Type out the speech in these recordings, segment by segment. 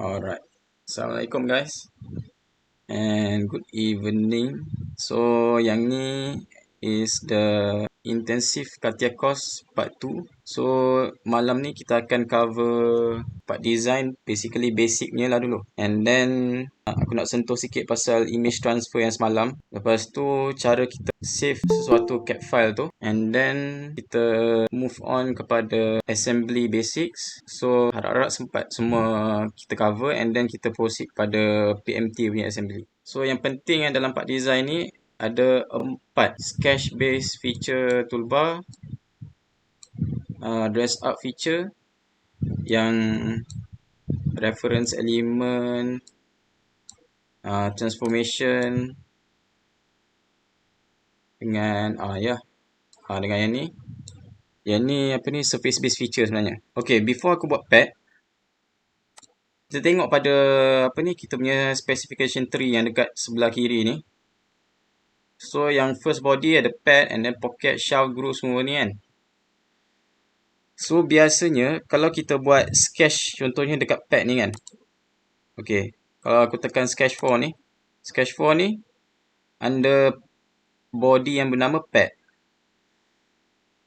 Alright, Assalamualaikum guys and good evening. So yang ni is the intensive Katia course part 2. So malam ni kita akan cover part design, basically basicnya lah dulu. And then aku nak sentuh sikit pasal image transfer yang semalam. Lepas tu cara kita save sesuatu CAD file tu. And then kita move on kepada assembly basics. So harap-harap sempat semua kita cover and then kita proceed pada PMT punya assembly. So yang penting dalam part design ni ada 4 sketch based feature toolbar, dress up feature, yang reference element, transformation, dengan dengan yang ni. Yang ni apa ni, surface based feature sebenarnya. Okay, before aku buat pad, kita tengok pada apa ni, kita punya specification tree yang dekat sebelah kiri ni. So yang first body ada pad and then pocket, shaft, groove semua ni kan. So biasanya kalau kita buat sketch contohnya dekat pad ni kan. Okay, kalau aku tekan sketch 4 ni, sketch 4 ni under body yang bernama pad.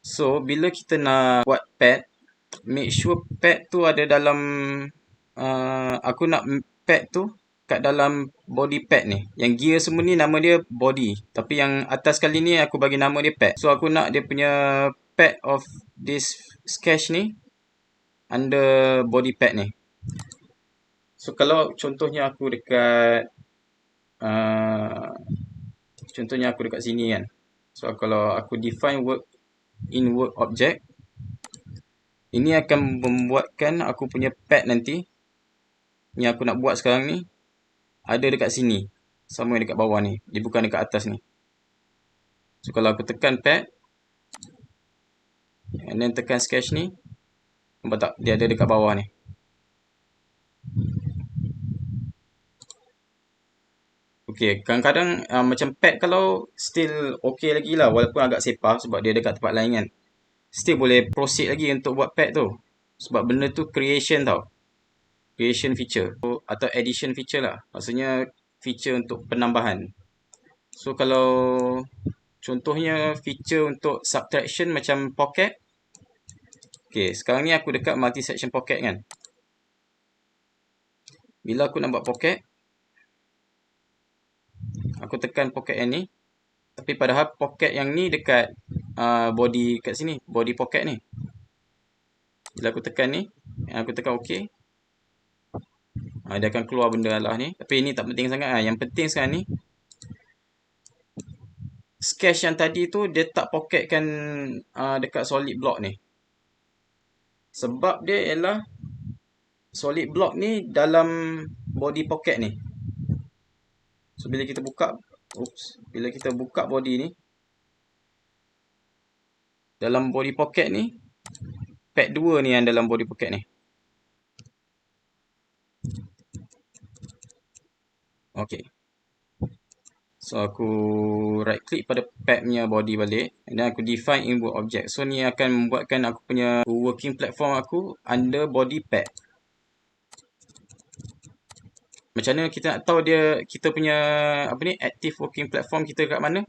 So bila kita nak buat pad, make sure pad tu ada dalam aku nak pad tu kat dalam body pad ni. Yang gear semua ni nama dia body, tapi yang atas kali ni aku bagi nama dia pad. So aku nak dia punya pad of this sketch ni under body pad ni. So kalau contohnya aku dekat sini kan. So kalau aku define work in work object, ini akan membuatkan aku punya pad nanti yang aku nak buat sekarang ni ada dekat sini, sama dekat bawah ni. Dia bukan dekat atas ni. So kalau aku tekan pad and then tekan sketch ni, nampak tak? Dia ada dekat bawah ni. Okay, kadang-kadang macam pad kalau still okay lagi lah, walaupun agak sepah sebab dia dekat tempat lain kan. Still boleh proceed lagi untuk buat pad tu. Sebab benda tu creation tau. Creation feature atau addition feature lah. Maksudnya feature untuk penambahan. So kalau contohnya feature untuk subtraction macam pocket. Okay, sekarang ni aku dekat multi section pocket kan. Bila aku nak buat pocket, aku tekan pocket yang ni. Tapi padahal pocket yang ni dekat body kat sini, body pocket ni. Bila aku tekan ni, aku tekan OK, dia akan keluar benda lah ni. Tapi ini tak penting sangat. Yang penting sekarang ni, sketch yang tadi tu dia tak pocketkan dekat solid block ni. Sebab dia ialah solid block ni dalam body pocket ni. So bila kita buka body ni, dalam body pocket ni, pad 2 ni yang dalam body pocket ni. Okay. So aku right click pada pad punya body balik and then aku define input object. So ni akan membuatkan aku punya working platform aku under body pad. Macam mana kita nak tahu kita punya active working platform kita kat mana?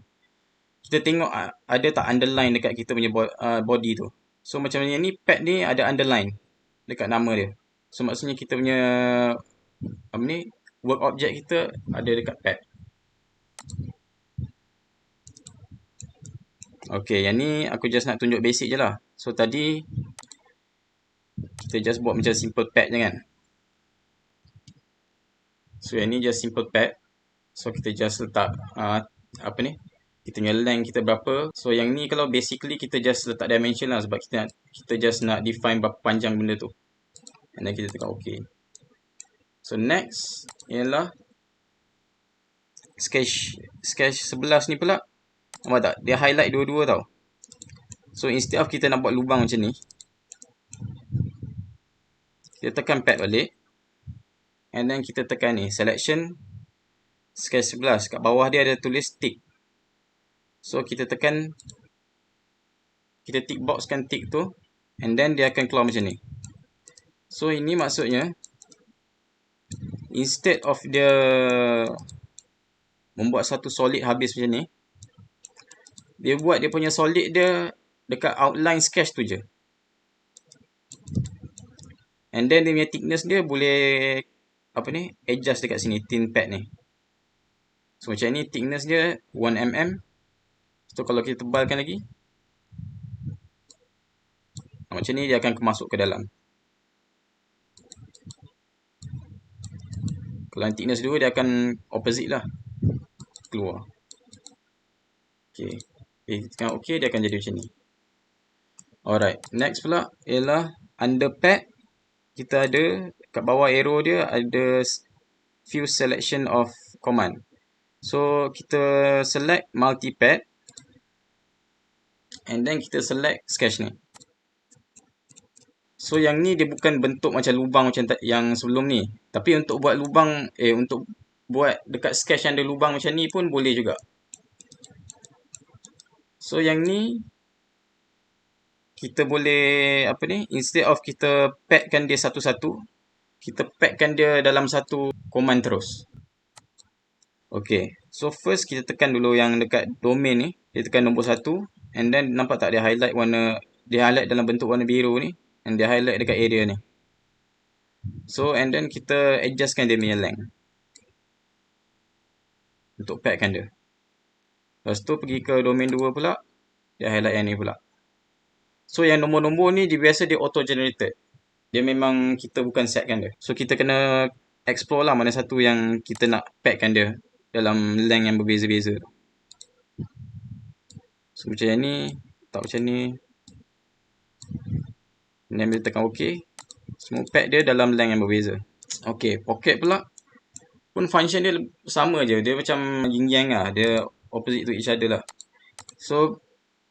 Kita tengok ada tak underline dekat kita punya body tu. So macam ni pad ni ada underline dekat nama dia. So maksudnya kita punya work object kita ada dekat pad. Okay, yang ni aku just nak tunjuk basic je lah. So tadi kita just buat macam simple pad je kan. So yang ni just simple pad. So kita just letak kita punya length kita berapa. So yang ni kalau basically kita just letak dimension lah, sebab kita just nak define berapa panjang benda tu. And then kita tekan OK. So next ialah sketch 11 ni pula. Nampak tak? Dia highlight dua-dua tau. So instead of kita nak buat lubang macam ni, kita tekan pad balik. And then kita tekan ni, selection, sketch 11. Kat bawah dia ada tulis tick. So kita tekan, kita tick boxkan tick tu. And then dia akan keluar macam ni. So ini maksudnya, instead of dia membuat satu solid habis macam ni, dia buat dia punya solid dia dekat outline sketch tu je. And then dia punya thickness dia boleh adjust dekat sini, thin pad ni. So macam ni thickness dia 1mm. So kalau kita tebalkan lagi, macam ni dia akan masuk ke dalam. Kalau thickness 2 dia akan opposite lah, keluar. Okay, tekan OK, dia akan jadi macam ni. Alright, next pula ialah under pad. Kita ada kat bawah arrow dia ada few selection of command. So kita select multipad, and then kita select sketch ni. So yang ni dia bukan bentuk macam lubang macam yang sebelum ni, tapi untuk buat lubang untuk buat dekat sketch yang ada lubang macam ni pun boleh juga. So yang ni kita boleh instead of kita padkan dia satu-satu, kita padkan dia dalam satu command terus. Okay, so first kita tekan dulu yang dekat domain ni, dia tekan nombor 1, and then nampak tak dia highlight dalam bentuk warna biru ni, and dia highlight dekat area ni. So and then kita adjustkan dia punya length untuk padkan dia. Lepas tu pergi ke domain 2 pula, dia highlight yang ni pula. So yang nombor-nombor ni dia biasa dia auto generated. Dia memang kita bukan setkan dia. So kita kena explore lah mana satu yang kita nak padkan dia dalam length yang berbeza-beza. So macam yang ni, tak macam ni. Dan bila tekan OK, semua pad dia dalam length yang berbeza. OK, pocket pula pun function dia sama je. Dia macam yin-yang lah. Dia opposite to each other lah. So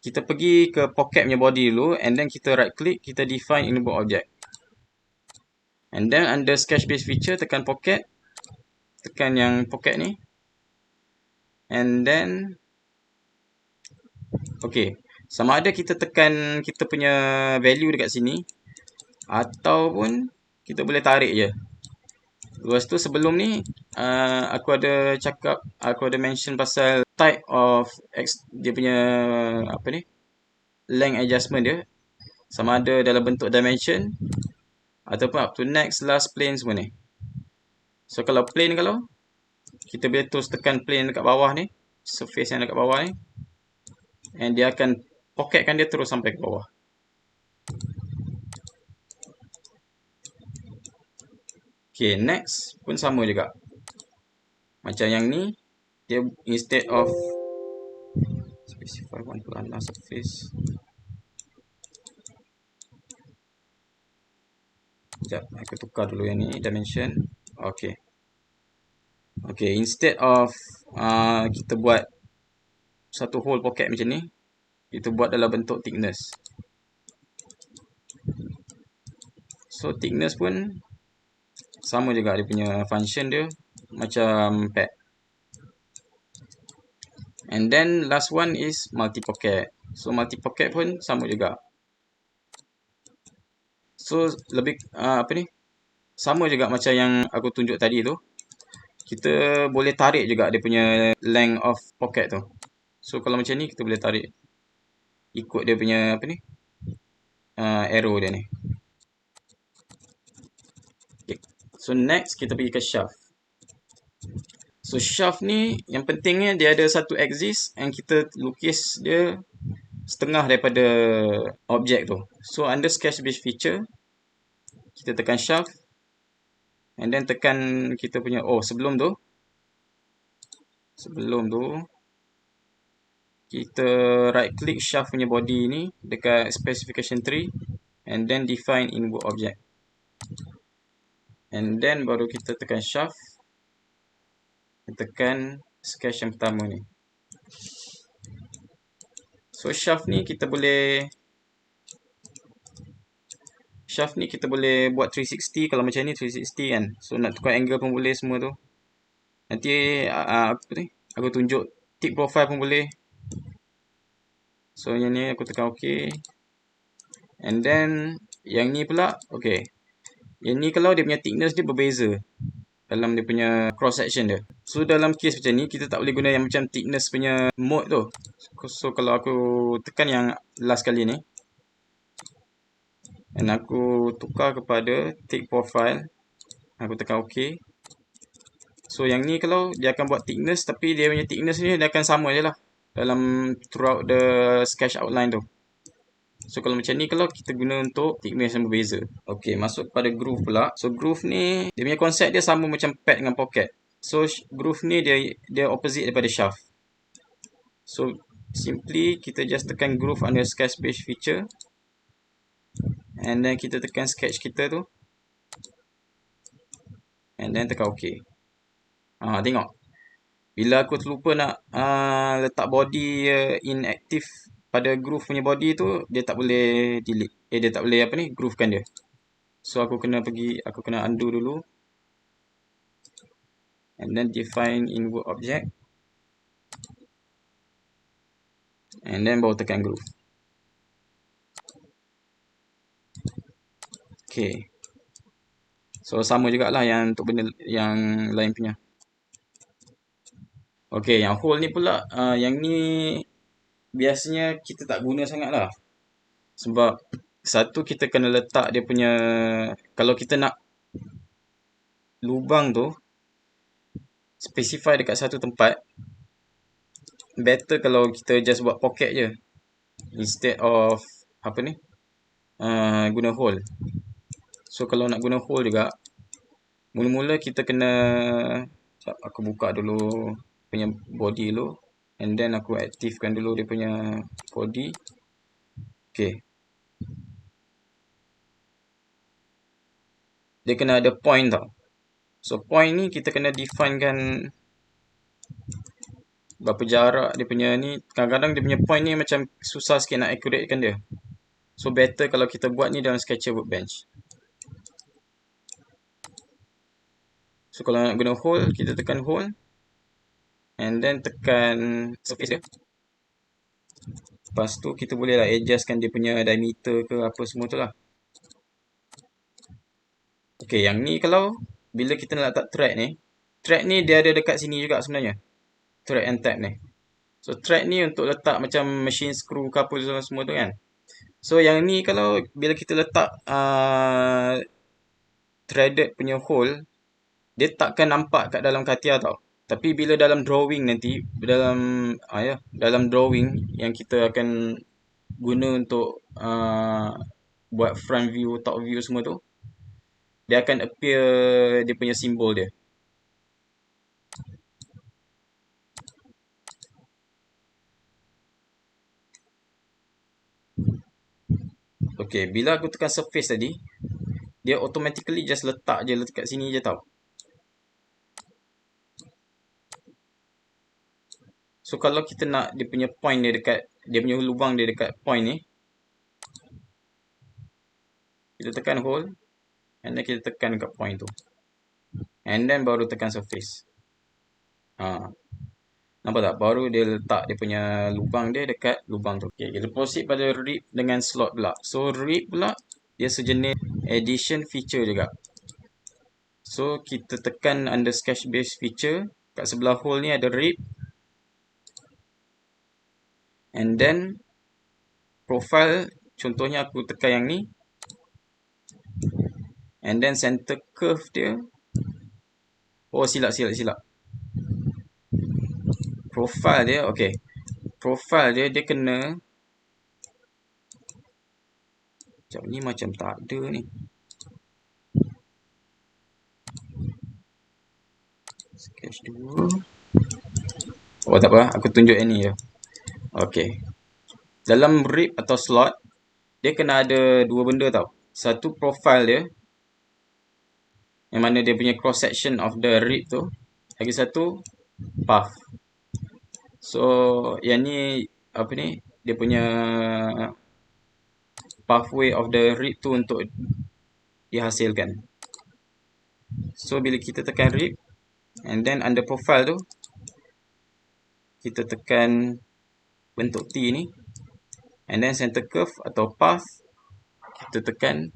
kita pergi ke pocket punya body dulu, and then kita right click, kita define input object. And then under sketch base feature, tekan pocket, tekan yang pocket ni, and then okay, sama ada kita tekan kita punya value dekat sini, ataupun kita boleh tarik je. Lepas tu sebelum ni aku ada mention pasal type of dia punya length adjustment dia, sama ada dalam bentuk dimension ataupun up to next, last, plane semua ni. So kalau plane, kalau kita boleh terus tekan plane dekat bawah ni, surface yang dekat bawah ni, and dia akan pocketkan dia terus sampai ke bawah. Okay, next pun sama juga. Macam yang ni, dia instead of specify one plana surface. Sekejap, aku tukar dulu yang ni, dimension. Okay. Okay, instead of kita buat satu whole pocket macam ni, kita buat dalam bentuk thickness. So thickness pun sama juga dia punya function dia, macam pad. And then last one is multi pocket. So multi pocket pun sama juga. So lebih sama juga macam yang aku tunjuk tadi tu. Kita boleh tarik juga dia punya length of pocket tu. So kalau macam ni kita boleh tarik ikut dia punya arrow dia ni. Okay. So next kita pergi ke shaft. So shaft ni yang pentingnya dia ada satu axis, and kita lukis dia setengah daripada objek tu. So under sketch base feature, kita tekan shaft, and then tekan kita punya sebelum tu kita right click shaft punya body ni dekat specification tree, and then define input object, and then baru kita tekan shaft, tekan sketch yang pertama ni. So shaft ni kita boleh buat 360. Kalau macam ni 360 kan. So nak tukar angle pun boleh semua tu. Nanti aku tunjuk tip profile pun boleh. So yang ni aku tekan OK. And then yang ni pula, okay. Yang ni kalau dia punya thickness dia berbeza. dalam dia punya cross section dia. So dalam case macam ni kita tak boleh guna yang macam thickness punya mode tu. So kalau aku tekan yang last kali ni dan aku tukar kepada thick profile, aku tekan OK. So yang ni kalau dia akan buat thickness, tapi dia punya thickness ni dia akan sama je lah dalam throughout the sketch outline tu. So kalau macam ni, kalau kita guna untuk thickness yang berbeza. Okay, masuk pada groove pula. So groove ni dia punya konsep dia sama macam pad dengan pocket. So groove ni dia opposite daripada shaft. So simply kita just tekan groove under sketch base feature, and then kita tekan sketch kita tu, and then tekan OK. Tengok, bila aku terlupa nak letak body inactive pada groove punya body tu, dia tak boleh delete. Dia tak boleh groovekan dia. So aku kena undo dulu. And then define invert object. And then baru tekan groove. Okay. So sama jugalah yang untuk benda yang lain punya. Okay, yang hole ni pula, yang ni biasanya kita tak guna sangat lah. Sebab satu, kita kena letak dia punya, kalau kita nak lubang tu specify dekat satu tempat, better kalau kita just buat pocket je instead of guna hole. So kalau nak guna hole juga, mula-mula kita kena, aku buka dulu punya body dulu, and then aku aktifkan dulu dia punya body. Okay, dia kena ada point tau. So point ni kita kena define kan berapa jarak dia punya ni. Kadang-kadang dia punya point ni macam susah sikit nak accurate kan dia. So better kalau kita buat ni dalam Sketcher Workbench. So kalau nak guna hole, kita tekan hole, and then tekan surface dia. Lepas tu kita boleh lah adjustkan dia punya diameter ke apa semua tu lah. Okay, yang ni kalau bila kita nak letak thread ni dia ada dekat sini juga sebenarnya. Thread and tab ni. So thread ni untuk letak macam machine screw ke apa semua tu kan. So yang ni kalau bila kita letak threaded punya hole, dia takkan nampak kat dalam Katia tau. Tapi bila dalam drawing nanti, dalam drawing yang kita akan guna untuk buat front view, top view semua tu, dia akan appear dia punya simbol dia. Okay, bila aku tekan surface tadi, dia automatically just letak je dekat sini je tau. So kalau kita nak dia punya point dia dekat, dia punya lubang dia dekat point ni, kita tekan hole, and then kita tekan dekat point tu, and then baru tekan surface. Nampak tak? Baru dia letak dia punya lubang dia dekat lubang tu. Okay, kita proceed pada rib dengan slot pula. So rib pula dia sejenis addition feature juga. So kita tekan under sketch base feature, kat sebelah hole ni ada rib, and then profile, contohnya aku tekan yang ni, and then center curve dia, silap profile dia. Okay, profile dia kena, sekejap ni macam tak ada ni. Sketch 2. Tak apa, aku tunjuk yang ni je. Okay, dalam rib atau slot, dia kena ada dua benda tau. Satu profile dia, yang mana dia punya cross section of the rib tu. Lagi satu path. So yang ni dia punya pathway of the rib tu untuk dihasilkan. So bila kita tekan rib, and then under profile tu, kita tekan bentuk T ni, and then center curve atau path, kita tekan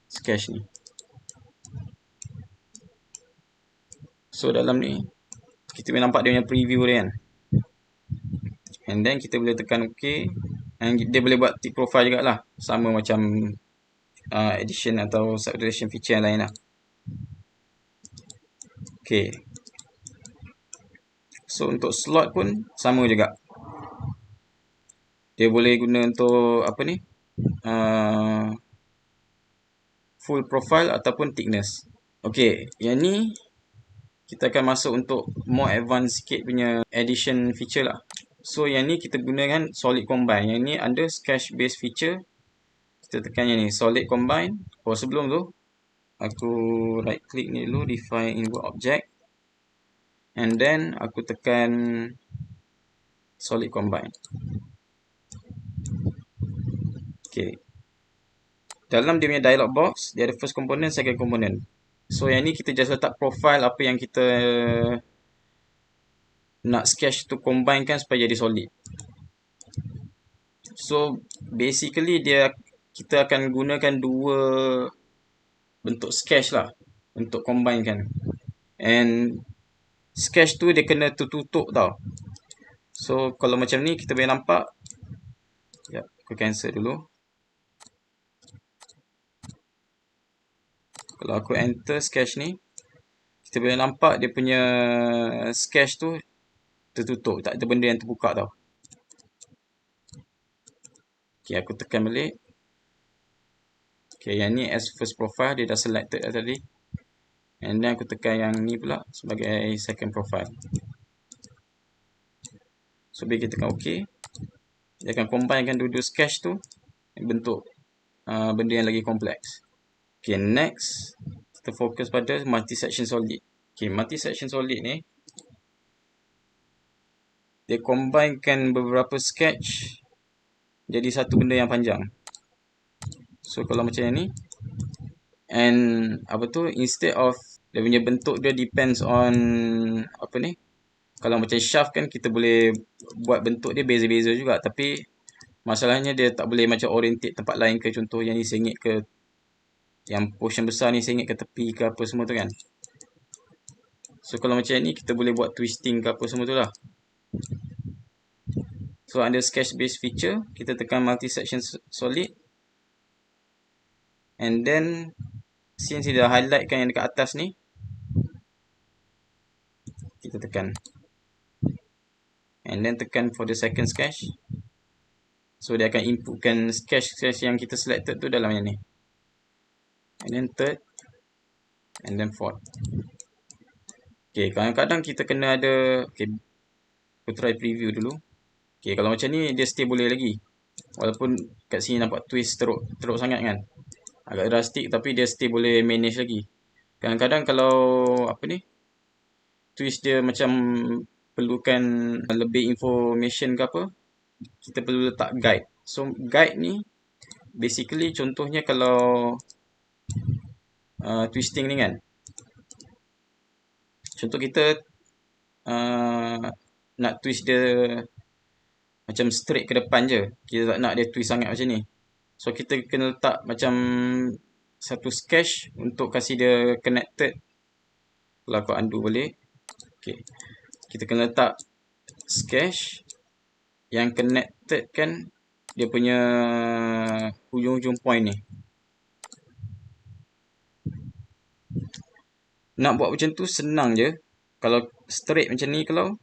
sketch ni. So dalam ni kita boleh nampak dia punya preview dia kan. And then kita boleh tekan OK. And dia boleh buat tick profile jugalah, sama macam addition atau subtraction feature yang lain lah. Okay. So untuk slot pun sama juga. Dia boleh guna untuk apa ni? Full profile ataupun thickness. Okay, yang ni kita akan masuk untuk more advanced sikit punya addition feature lah. So yang ni kita gunakan solid combine. Yang ni under sketch based feature. Kita tekan yang ni solid combine. Oh, sebelum tu aku right click ni dulu, define inward object. And then aku tekan solid combine. Okay. Dalam dia punya dialog box, dia ada first component, second component. So yang ni kita just letak profile apa yang kita nak sketch tu combinekan supaya jadi solid. So basically kita akan gunakan dua bentuk sketch lah untuk combinekan. And sketch tu dia kena tertutup tau. So kalau macam ni kita boleh nampak. Ya, aku cancel dulu. Kalau aku enter sketch ni, kita boleh nampak dia punya sketch tu tertutup, tak ada benda yang terbuka tau. Okay, aku tekan balik. Okay, yang ni as first profile, dia dah selected dah tadi. And then aku tekan yang ni pula sebagai second profile. So bila kita tekan OK, dia akan combinekan dua-dua sketch tu bentuk benda yang lagi kompleks. Okay, next kita fokus pada multi-section solid. Okay, multi-section solid ni dia combinekan beberapa sketch jadi satu benda yang panjang. So kalau macam ni, and apa tu, instead of dia punya bentuk dia depends on apa ni, kalau macam shaft kan kita boleh buat bentuk dia beza-beza juga, tapi masalahnya dia tak boleh macam orientate tempat lain ke, contoh yang ni sengit ke, yang portion besar ni sengit ke tepi ke apa semua tu kan. So kalau macam ni kita boleh buat twisting ke apa semua tu lah. So under sketch based feature, kita tekan multi section solid. And then since dia dah highlight kan yang dekat atas ni, kita tekan. And then tekan for the second sketch. So dia akan inputkan sketch yang kita selected tu dalam yang ni. And then third. And then fourth. Okay, kadang-kadang kita kena ada. Okay, aku try preview dulu. Okay, kalau macam ni dia still boleh lagi. Walaupun kat sini nampak twist teruk sangat kan. Agak drastic tapi dia still boleh manage lagi. Kadang-kadang kalau apa ni, twist dia macam perlukan lebih information ke apa, kita perlu letak guide. So guide ni basically contohnya kalau twisting ni kan, contoh kita nak twist dia macam straight ke depan je, kita tak nak dia twist sangat macam ni. So kita kena letak macam satu sketch untuk kasih dia connected. Kalau aku undo balik, okay, kita kena letak sketch yang connected kan dia punya hujung-hujung point ni. Nak buat macam tu senang je. Kalau straight macam ni, kalau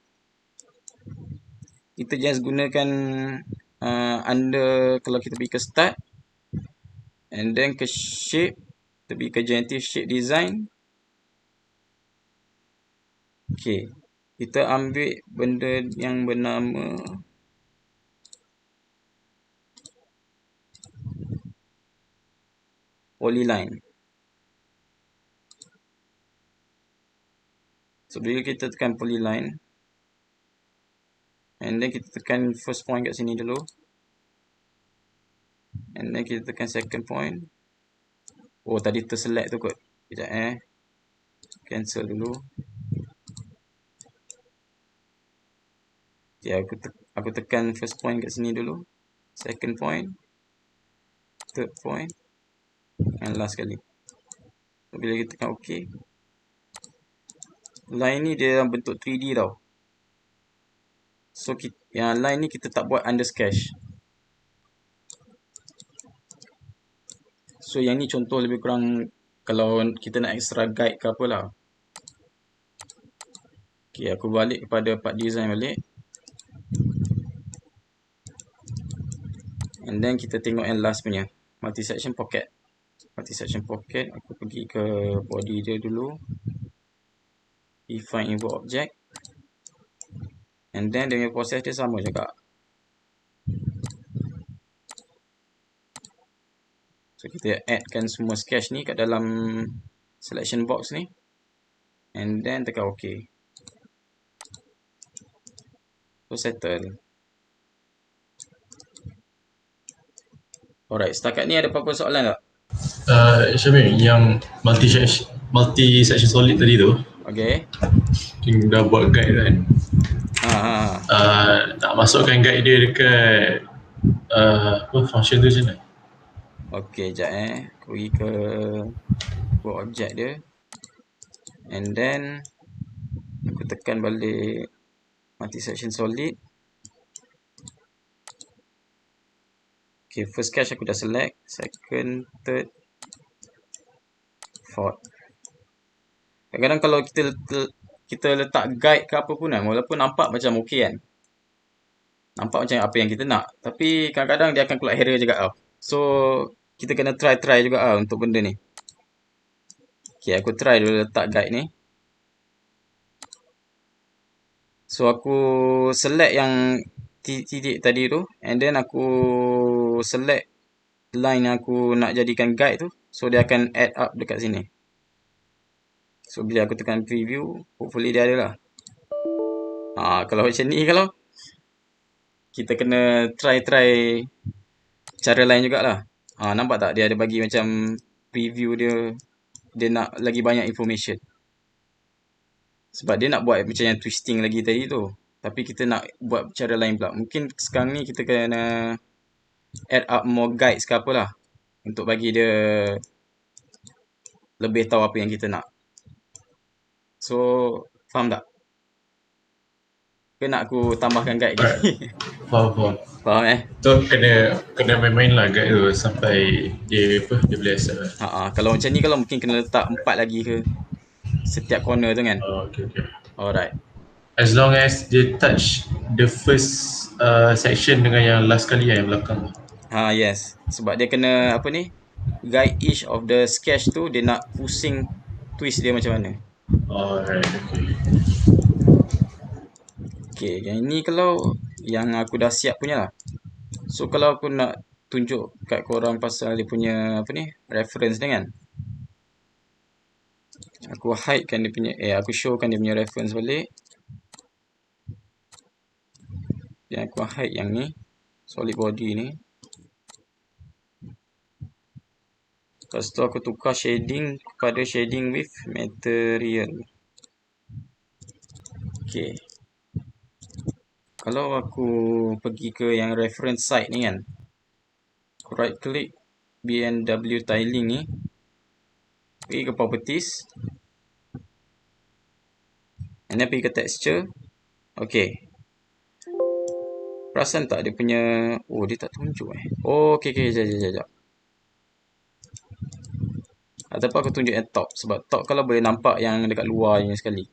kita just gunakan under, kalau kita pergi ke start and then ke shape, kita pergi ke generative shape design. Okay, kita ambil benda yang bernama polyline. So bila kita tekan polyline, and then kita tekan first point kat sini dulu, and then kita tekan second point. Oh, tadi terselect tu kot. Sekejap cancel dulu. Okay, aku tekan first point kat sini dulu, second point, third point, and last kali. So, bila kita tekan OK, line ni dia dalam bentuk 3D tau. So yang line ni kita tak buat under sketch. So yang ni contoh lebih kurang kalau kita nak extra guide ke apa lah. Okay, aku balik kepada part design balik. And then kita tengok yang last punya multi-section pocket. Multi-section pocket, aku pergi ke body dia dulu. Define input object. And then dia punya proses dia sama juga. So kita addkan semua sketch ni kat dalam selection box ni. And then tekan OK. So settle. Alright, setakat ni ada apa-apa soalan tak? Syamil, yang multi-section solid tadi tu, Okay. dah buat guide kan. Nak masukkan guide dia dekat function tu macam mana? Okay, sekejap aku pergi ke buat objek dia. And then aku tekan balik multi-section solid. Okay, first sketch aku dah select. Second, third, fourth. Kadang-kadang kalau kita letak guide ke apa pun kan, walaupun nampak macam okey kan. Nampak macam apa yang kita nak. Tapi kadang-kadang dia akan keluar error juga tau. So, kita kena try juga lah untuk benda ni. Okay, aku try dulu letak guide ni. So, aku select yang titik tadi tu. And then aku select line yang aku nak jadikan guide tu. So, dia akan add up dekat sini. So, bila aku tekan preview, hopefully dia ada lah. Kalau macam ni, kalau kita kena try cara lain jugalah. Nampak tak? Dia ada bagi macam preview dia. Dia nak lagi banyak information. Sebab dia nak buat macam yang twisting lagi tadi tu. Tapi kita nak buat cara lain pula. Mungkin sekarang ni kita kena add up more guides ke apalah. Untuk bagi dia lebih tahu apa yang kita nak. So, faham tak? Ke nak aku tambahkan guide lagi? Faham. Faham So kena main-main lah guide tu sampai dia boleh accept lah. Kalau macam ni kalau mungkin kena letak 4 lagi ke setiap corner tu kan. Okay. Alright. As long as dia touch the first section dengan yang last kali yang belakang. Yes. Sebab dia kena apa ni? Guide each of the sketch tu dia nak pusing twist dia macam mana. Alright, okay. Okay, yang ini kalau yang aku dah siap punya lah. So kalau aku nak tunjuk kat korang pasal dia punya apa ni? Reference ni kan. Aku hidekan dia punya aku showkan dia punya reference balik. Dan aku hide yang ni, solid body ni. Lepas tu aku tukar shading kepada shading with material. Okay. Kalau aku pergi ke yang reference site ni kan, aku right click BNW tiling ni, pergi ke properties, and then pergi ke texture. Okay. Perasan tak dia punya, dia tak tunjuk okay, sekejap. Ataupun aku tunjuk yang top, sebab top kalau boleh nampak yang dekat luar ni sekali.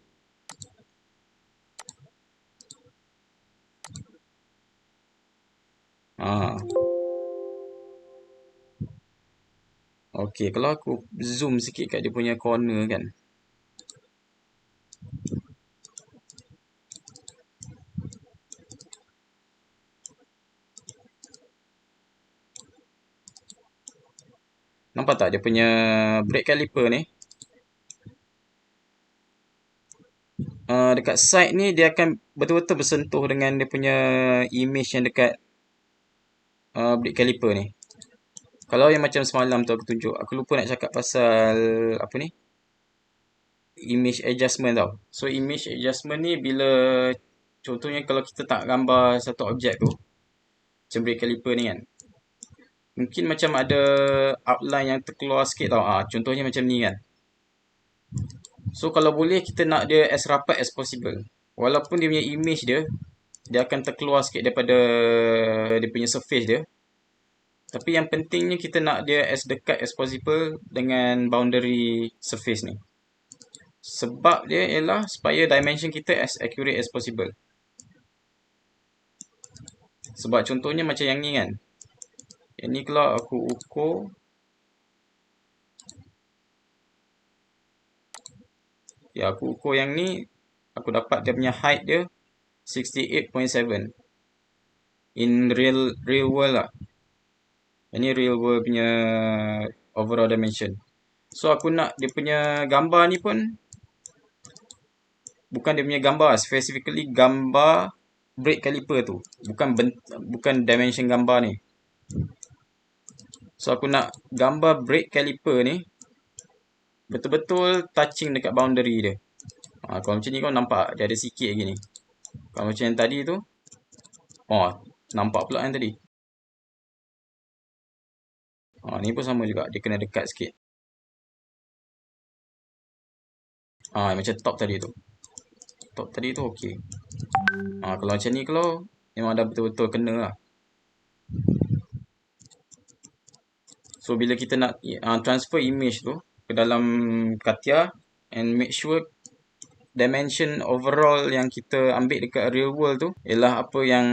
Okay, kalau aku zoom sikit kat dia punya corner kan. Nampak tak dia punya brake caliper ni? Dekat side ni dia akan betul-betul bersentuh dengan dia punya image yang dekat brake caliper ni. Kalau yang macam semalam tu aku tunjuk, aku lupa nak cakap pasal apa ni? Image adjustment tau. So image adjustment ni bila contohnya kalau kita tak gambar satu objek tu, macam brake caliper ni kan. Mungkin macam ada outline yang terkeluar sikit tau. Contohnya macam ni kan. So kalau boleh kita nak dia as rapat as possible. Walaupun dia punya image dia akan terkeluar sikit daripada dia punya surface dia. Tapi yang pentingnya kita nak dia as dekat as possible dengan boundary surface ni. Sebab dia ialah supaya dimension kita as accurate as possible. Sebab contohnya macam yang ni kan. Yang ni kalau aku ukur, ya aku ukur yang ni, aku dapat dia punya height dia 68.7 in real world lah. Ini real world punya overall dimension. So aku nak dia punya gambar ni pun bukan dia punya gambar, specifically gambar brake caliper tu, bukan dimension gambar ni. So aku nak gambar brake caliper ni betul-betul touching dekat boundary dia. Kalau macam ni kau nampak dia ada sikit lagi ni. Kalau macam yang tadi tu, nampak pula yang tadi. Ni pun sama juga, dia kena dekat sikit. Macam top tadi tu. Top tadi tu okey. Kalau macam ni kalau memang dah betul-betul kena lah. So bila kita nak transfer image tu ke dalam Katia and make sure dimension overall yang kita ambil dekat real world tu ialah apa yang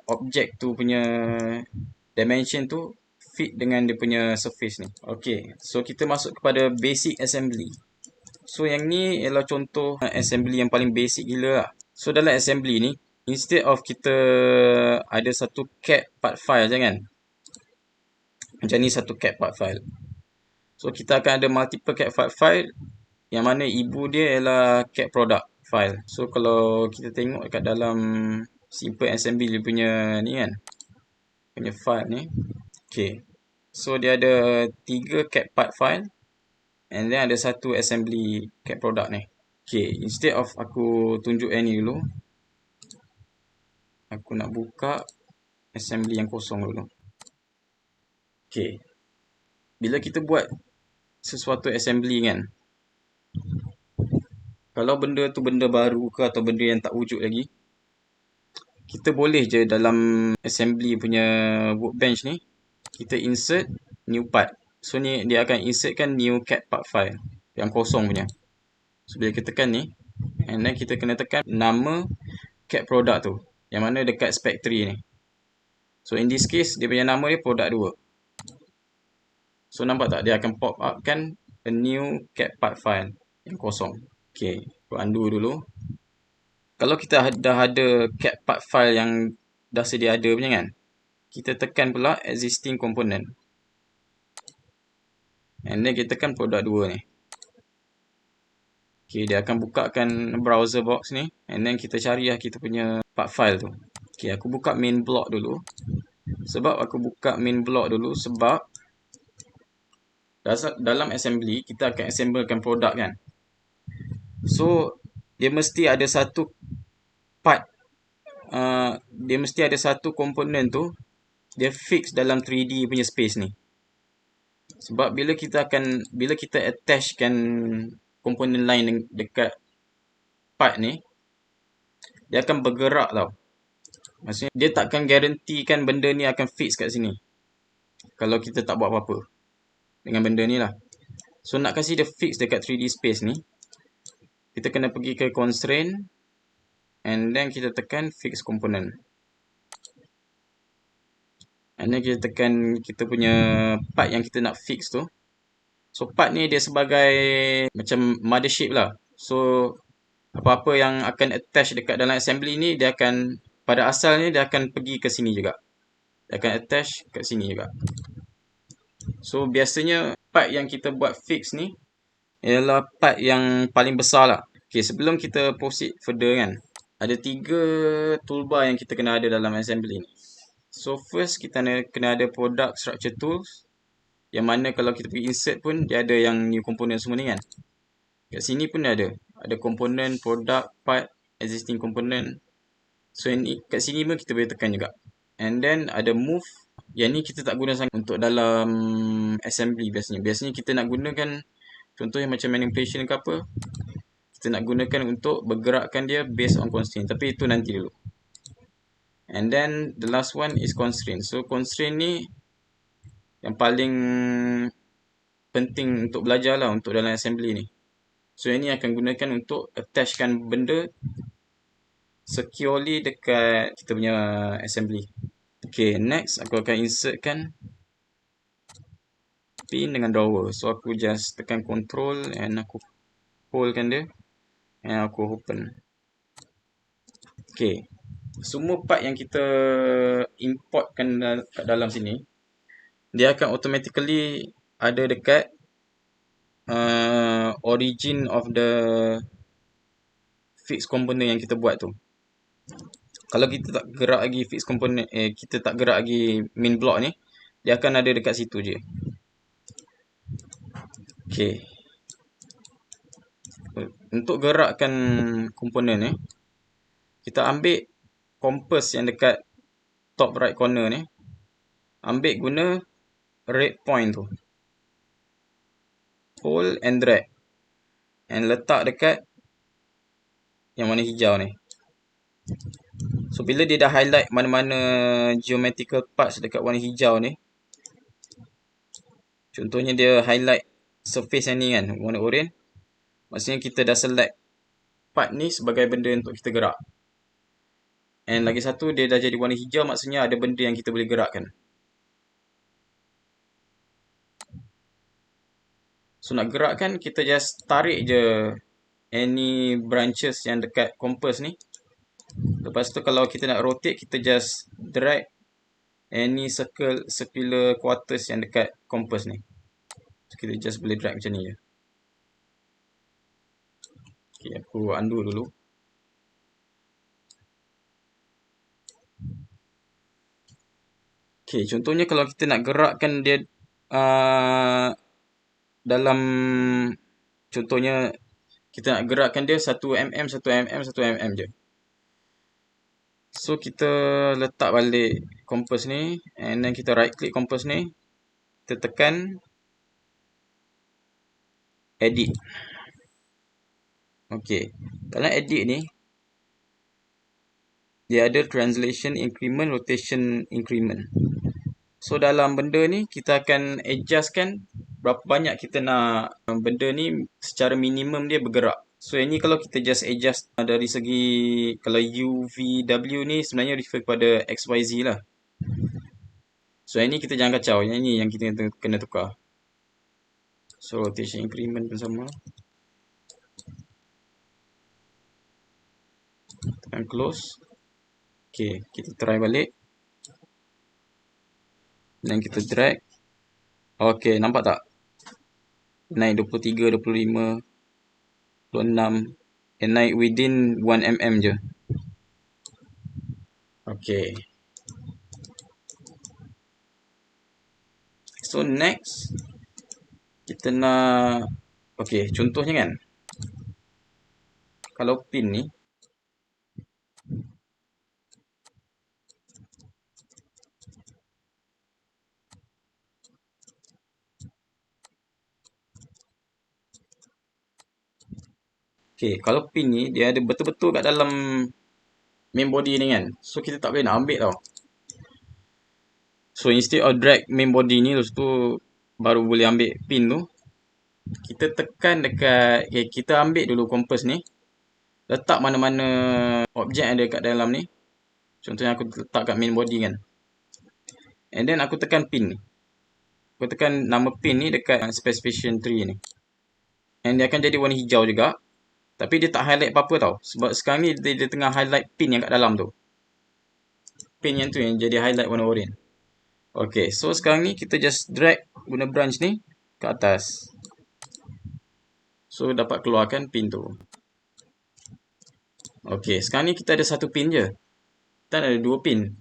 object tu punya dimension tu fit dengan dia punya surface ni. Okay, so kita masuk kepada basic assembly. So yang ni ialah contoh assembly yang paling basic gila lah. So dalam assembly ni, instead of kita ada satu CAD part file je kan. Macam ni satu CAD part file. So kita akan ada multiple CAD part file yang mana ibu dia ialah CAD product file. So kalau kita tengok dekat dalam simple assembly punya ni kan, punya file ni. Okay. So dia ada 3 CAD part file and then ada satu assembly CAD product ni. Okay, instead of aku tunjuk yang ni dulu, aku nak buka assembly yang kosong dulu. Okay. Bila kita buat sesuatu assembly kan, kalau benda tu benda baru ke atau benda yang tak wujud lagi, kita boleh je dalam assembly punya workbench ni, kita insert new part. So ni dia akan insertkan new CAD part file yang kosong punya. So bila kita tekan ni, and then kita kena tekan nama CAD product tu, yang mana dekat spec 3 ni. So in this case, dia punya nama dia product 2. So nampak tak, dia akan pop up kan a new CAD part file yang kosong. Okay, aku undo dulu. Kalau kita dah ada CAD part file yang dah sedia ada punya kan, kita tekan pula existing component. And then kita tekan product 2 ni. Okay, dia akan bukakan browser box ni. And then kita cari lah kita punya part file tu. Okay, aku buka main block dulu. Sebab aku buka main block dulu sebab dalam assembly kita akan assemblekan produk kan. So dia mesti ada satu part, dia mesti ada satu komponen tu dia fix dalam 3D punya space ni. Sebab bila kita attachkan komponen lain dekat part ni, dia akan bergerak tau. Maksudnya dia takkan garantikan benda ni akan fix kat sini kalau kita tak buat apa-apa dengan benda ni lah. So nak kasih dia fix dekat 3D space ni, kita kena pergi ke constraint and then kita tekan fix component. And then kita tekan kita punya part yang kita nak fix tu. So part ni dia sebagai macam mothership lah. So apa-apa yang akan attach dekat dalam assembly ni, dia akan pada asalnya dia akan pergi ke sini juga. Dia akan attach kat sini juga. So biasanya part yang kita buat fix ni ialah part yang paling besar lah. Okay, sebelum kita proceed further kan, ada 3 toolbar yang kita kena ada dalam assembly ni. So first kita kena ada product structure tools, yang mana kalau kita pergi insert pun dia ada yang new component semua ni kan. Kat sini pun dia ada component, product, part, existing component. So ini kat sini pun kita boleh tekan juga. And then ada move. Yang ni kita tak guna sangat untuk dalam assembly biasanya. Biasanya kita nak gunakan contohnya macam manipulation ke apa. Kita nak gunakan untuk bergerakkan dia based on constraint. Tapi itu nanti dulu. And then the last one is constraint. So constraint ni yang paling penting untuk belajar lah untuk dalam assembly ni. So ini akan gunakan untuk attachkan benda securely dekat kita punya assembly. Okay, next aku akan insertkan pin dengan drawer. So aku just tekan control and aku holdkan dia and aku open. Okay, semua part yang kita importkan kat dalam sini, dia akan automatically ada dekat origin of the fixed component yang kita buat tu. Kalau kita tak gerak lagi fixed component, kita tak gerak lagi main block ni, dia akan ada dekat situ je. Okay. Untuk gerakkan komponen ni, kita ambil kompas yang dekat top right corner ni, ambil guna red point tu, hold and drag, and letak dekat yang warna hijau ni. So bila dia dah highlight mana-mana geometrical parts dekat warna hijau ni, contohnya dia highlight surface yang ni kan, warna oranye, maksudnya kita dah select part ni sebagai benda untuk kita gerak. And lagi satu, dia dah jadi warna hijau, maksudnya ada benda yang kita boleh gerakkan. So nak gerakkan, kita just tarik je any branches yang dekat kompas ni. Lepas tu kalau kita nak rotate, kita just drag any circular quarters yang dekat kompas ni. So kita just boleh drag macam ni je. Okay, aku undo dulu. Okay, contohnya kalau kita nak gerakkan dia dalam, contohnya kita nak gerakkan dia 1 mm, 1 mm, 1 mm je. So kita letak balik kompas ni, and then kita right click kompas ni, kita tekan edit. Okay, dalam edit ni dia ada translation increment, rotation increment. So dalam benda ni kita akan adjustkan berapa banyak kita nak benda ni secara minimum dia bergerak. So ini kalau kita just adjust dari segi, kalau UVW ni sebenarnya refer kepada XYZ lah. So ini kita jangan kacau, yang ini yang kita kena tukar. So rotation increment pun sama. Tekan close. Okay, kita try balik. Dan kita drag. Okay, nampak tak? Naik 23, 25, 26. And naik within 1 mm je. Okay. So next, kita nak, okay, contohnya kan, kalau pin ni, okay, kalau pin ni dia ada betul-betul kat dalam main body ni kan, so kita tak boleh nak ambil tau. So instead of drag main body ni, lepas tu baru boleh ambil pin tu, kita tekan dekat, okay, kita ambil dulu kompas ni, letak mana-mana objek yang ada kat dalam ni. Contohnya aku letak kat main body kan, and then aku tekan pin ni. Aku tekan nama pin ni dekat specification tree ni, and dia akan jadi warna hijau juga. Tapi dia tak highlight apa-apa tau. Sebab sekarang ni dia tengah highlight pin yang kat dalam tu. Pin yang tu yang jadi highlight warna oranye. Okay, so sekarang ni kita just drag guna branch ni ke atas. So dapat keluarkan pin tu. Okay, sekarang ni kita ada satu pin je. Kita ada dua pin.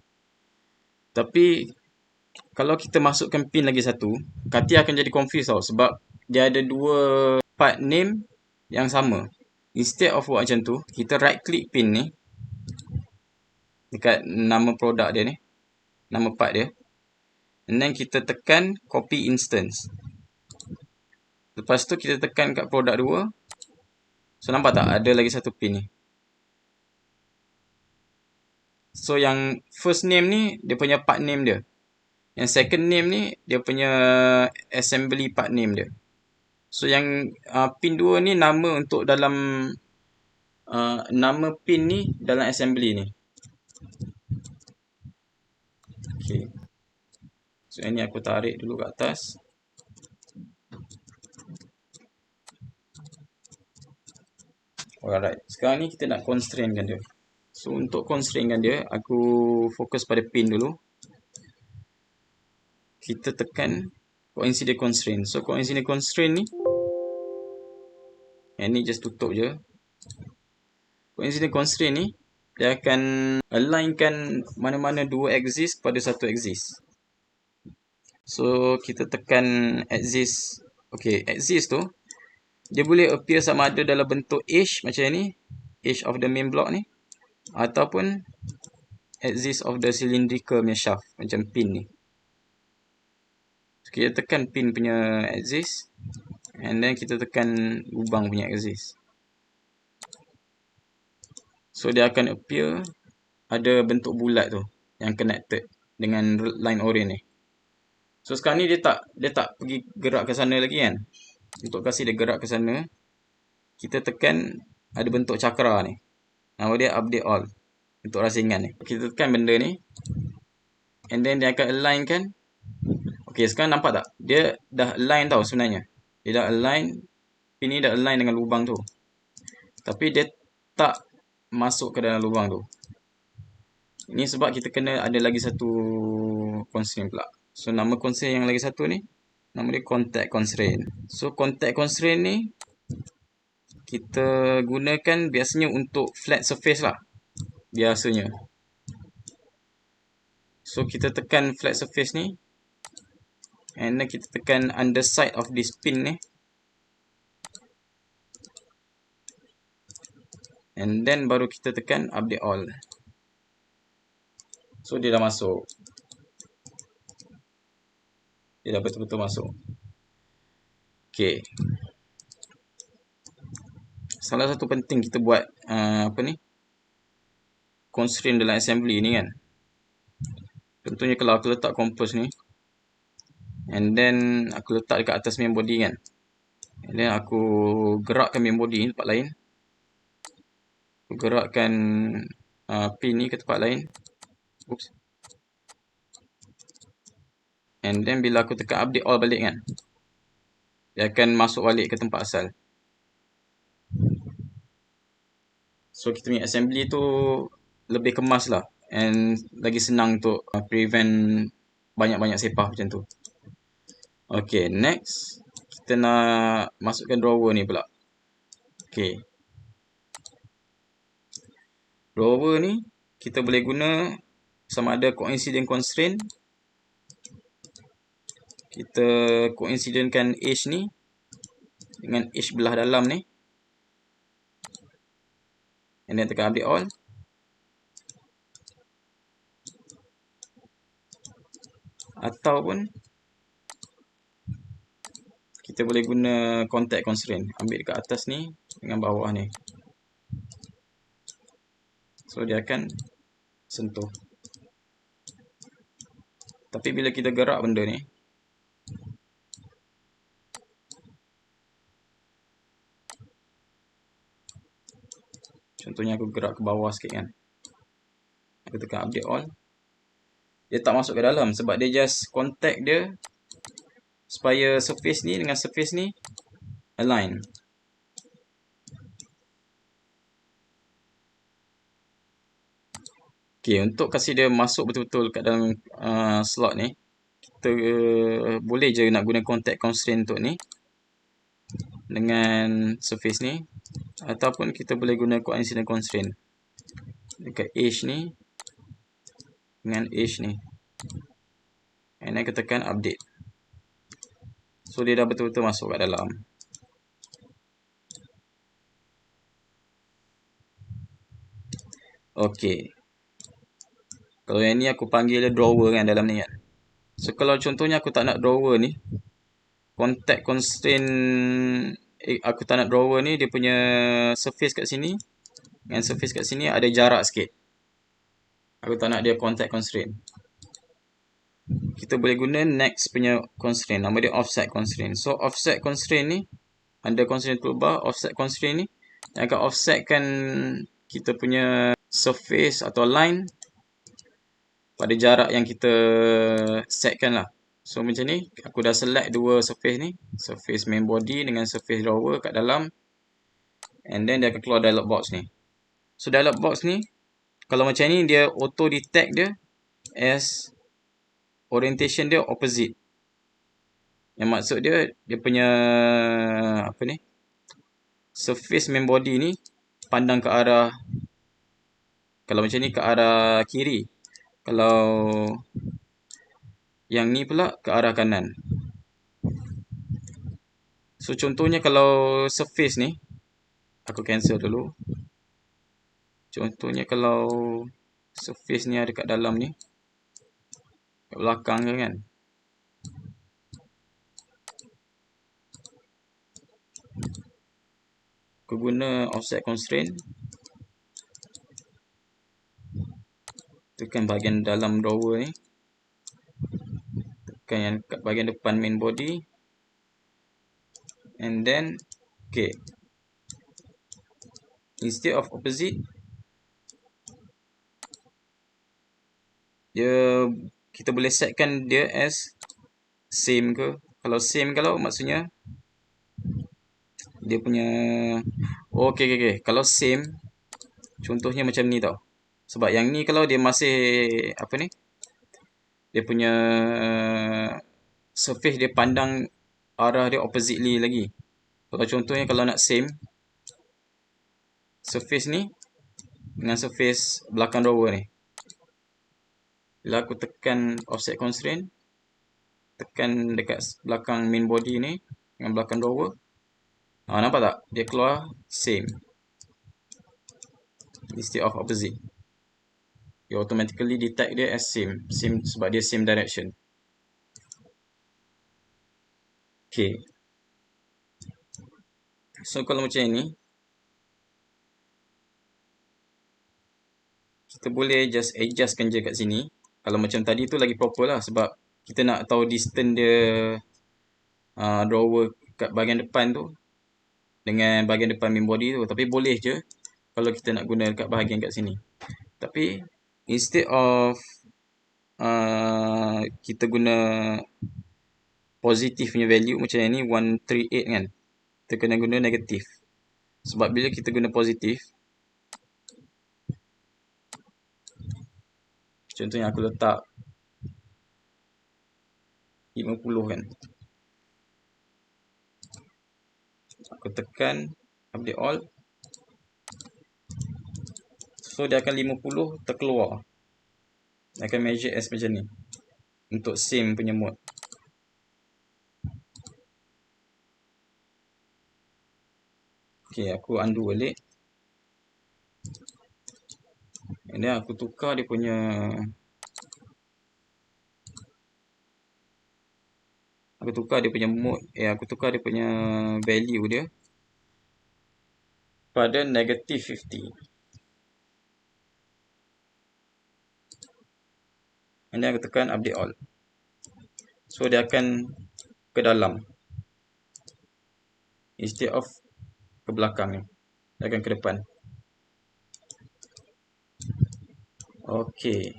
Tapi kalau kita masukkan pin lagi satu, Katia akan jadi confused tau. Sebab dia ada dua part name yang sama. Instead of buat macam tu, kita right click pin ni dekat nama produk dia ni, nama part dia, and then kita tekan copy instance. Lepas tu kita tekan kat produk 2, So nampak tak ada lagi satu pin ni. So yang first name ni dia punya part name dia. Yang second name ni dia punya assembly part name dia. So yang pin 2 ni nama untuk dalam nama pin ni dalam assembly ni. Okay. So ini aku tarik dulu ke atas. Alright. Sekarang ni kita nak constrainkan dia. So untuk constrainkan dia, aku fokus pada pin dulu. Kita tekan coincident constraint. So coincident constraint ni, yang ni just tutup je. Coincident constraint ni dia akan alignkan mana-mana dua axis pada satu axis. So kita tekan axis. Okay, axis tu dia boleh appear sama ada dalam bentuk edge macam ni, edge of the main block ni, ataupun axis of the cylindrical punya shaft macam pin ni. So, kita tekan pin punya axis, and then kita tekan lubang punya axis. So dia akan appear ada bentuk bulat tu yang connected dengan line orange ni. So sekarang ni dia tak pergi gerak ke sana lagi kan. Untuk kasih dia gerak ke sana, kita tekan ada bentuk cakra ni. Nama dia update all untuk rasingan ni. Kita tekan benda ni, and then dia akan align kan. Okay, sekarang nampak tak? Dia dah align tau sebenarnya. Dia dah align, pin ni dah align dengan lubang tu. Tapi dia tak masuk ke dalam lubang tu. Ini sebab kita kena ada lagi satu constraint pula. So nama constraint yang lagi satu ni, nama dia contact constraint. So contact constraint ni kita gunakan biasanya untuk flat surface lah. Biasanya. So kita tekan flat surface ni, and then kita tekan underside of this pin ni, and then baru kita tekan update all. So dia dah masuk. Dia dah betul-betul masuk. Okay. Salah satu penting kita buat constraint dalam assembly ni kan. Contohnya kalau aku letak compose ni, and then aku letak dekat atas main body kan, and then aku gerakkan main body ni tempat lain, aku gerakkan pin ni ke tempat lain. Oops. And then bila aku tekan update all balik kan, dia akan masuk balik ke tempat asal. So kita punya assembly tu lebih kemas lah, and lagi senang untuk prevent banyak-banyak sepah macam tu. Okay, next kita nak masukkan drawer ni pula. Okay, drawer ni kita boleh guna sama ada coincident constraint. Kita coincidentkan edge ni dengan edge belah dalam ni, and then tekan update all. Ataupun kita boleh guna contact constraint. Ambil dekat atas ni dengan bawah ni. So dia akan sentuh. Tapi bila kita gerak benda ni, contohnya aku gerak ke bawah sikit kan, aku tekan update all, dia tak masuk ke dalam sebab dia just contact dia supaya surface ni dengan surface ni align. Okay, untuk kasih dia masuk betul-betul kat dalam slot ni, kita boleh je nak guna contact constraint untuk ni dengan surface ni, ataupun kita boleh guna coincident constraint dekat edge ni dengan edge ni, and then kita tekan update. So dia dah betul-betul masuk kat dalam. Okay, kalau yang ni aku panggil dia drawer kan dalam ni kan. So kalau contohnya aku tak nak drawer ni, contact constraint aku tak nak drawer ni, dia punya surface kat sini dengan surface kat sini ada jarak sikit. Aku tak nak dia contact constraint. Kita boleh guna next punya constraint, nama dia offset constraint. So offset constraint ni, under constraint toolbar, offset constraint ni yang akan offsetkan kita punya surface atau line pada jarak yang kita setkan lah. So macam ni, aku dah select dua surface ni, surface main body dengan surface drawer kat dalam, and then dia akan keluar dialog box ni. So dialog box ni, kalau macam ni, dia auto detect dia as orientation dia opposite. Yang maksud dia, dia punya apa ni, surface main body ni pandang ke arah, kalau macam ni ke arah kiri, kalau yang ni pula ke arah kanan. So contohnya kalau surface ni, aku cancel dulu. Contohnya kalau surface ni ada kat dalam ni, kat belakang ke kan. Aku guna offset constraint. Tekan bahagian dalam drawer ni. Tekan yang kat bahagian depan main body. And then, okay. Instead of opposite, kita boleh setkan dia as same ke. Kalau same, kalau maksudnya dia punya okay. Kalau same, contohnya macam ni tau. Sebab yang ni kalau dia masih apa ni, dia punya surface dia pandang arah dia oppositely lagi. Kalau contohnya kalau nak same surface ni dengan surface belakang drawer ni, bila aku tekan offset constraint, tekan dekat belakang main body ni dengan belakang drawer, nampak tak? Dia keluar same instead of opposite. Dia automatically detect dia as same sebab dia same direction. Okay. So kalau macam ni, kita boleh just adjustkan je kat sini. Kalau macam tadi tu lagi proper lah, sebab kita nak tahu distance dia drawer kat bahagian depan tu dengan bahagian depan main body tu. Tapi boleh je kalau kita nak guna kat bahagian kat sini. Tapi instead of kita guna positif punya value macam ni 138 kan, kita kena guna negatif. Sebab bila kita guna positif, contohnya aku letak 50 kan, aku tekan update all, so dia akan 50 terkeluar. Dia akan measure as macam ni untuk same punya mode. Okay, aku undo balik. And then aku tukar dia punya mode, aku tukar dia punya value dia pada negative 50. And then aku tekan update all. So dia akan ke dalam instead of ke belakang ni. Dia akan ke depan. Okay.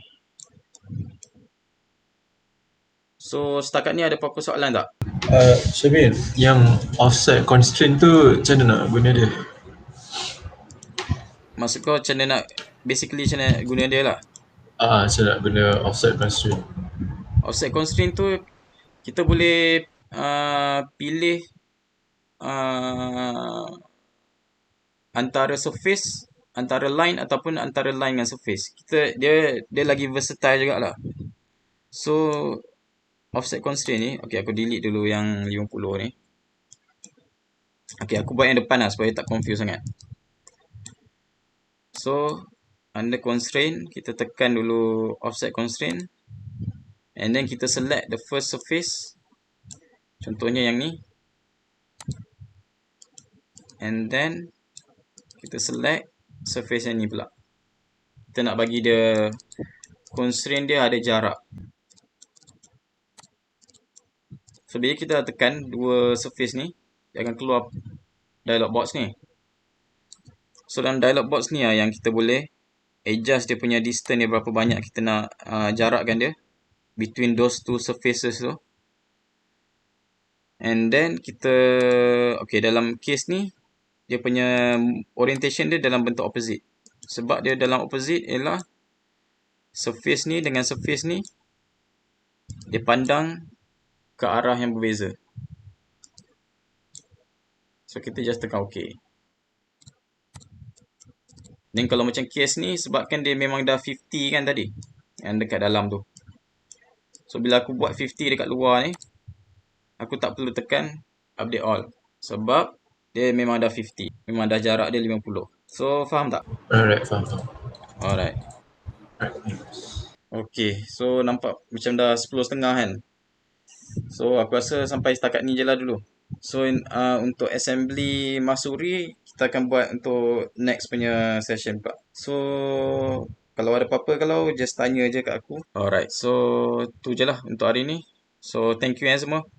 So setakat ni ada apa-apa soalan tak? Syamil, yang offset constraint tu macam mana nak guna dia? Maksud kau macam mana nak, basically macam mana nak guna dia lah. Macam nak guna offset constraint. Offset constraint tu kita boleh pilih antara surface, antara line ataupun antara line dengan surface. Dia lagi versatile jugalah. So offset constraint ni, okay, aku delete dulu yang 50 ni. Okay, aku buat yang depan lah supaya tak confuse sangat. So under constraint, kita tekan dulu offset constraint, and then kita select the first surface. Contohnya yang ni. And then kita select surface yang ni pula. Kita nak bagi dia constraint dia ada jarak. So bila kita tekan dua surface ni, dia akan keluar dialog box ni. So dalam dialog box ni yang kita boleh adjust dia punya distance dia berapa banyak kita nak jarakkan dia between those two surfaces tu. And then kita dalam case ni dia punya orientation dia dalam bentuk opposite. Sebab dia dalam opposite ialah surface ni dengan surface ni dia pandang ke arah yang berbeza. So kita just tekan OK. Dan kalau macam case ni sebabkan dia memang dah 50 kan tadi yang dekat dalam tu. So bila aku buat 50 dekat luar ni, aku tak perlu tekan update all. Sebab dia memang dah 50. Memang dah jarak dia 50. So faham tak? Alright, faham. Alright. Alright. Okay, so nampak macam dah 10.30 kan. So aku rasa sampai setakat ni je lah dulu. So untuk assembly Masuri kita akan buat untuk next punya session pula. So kalau ada apa-apa kalau just tanya je kat aku. Alright, so tu je lah untuk hari ni. So thank you semua.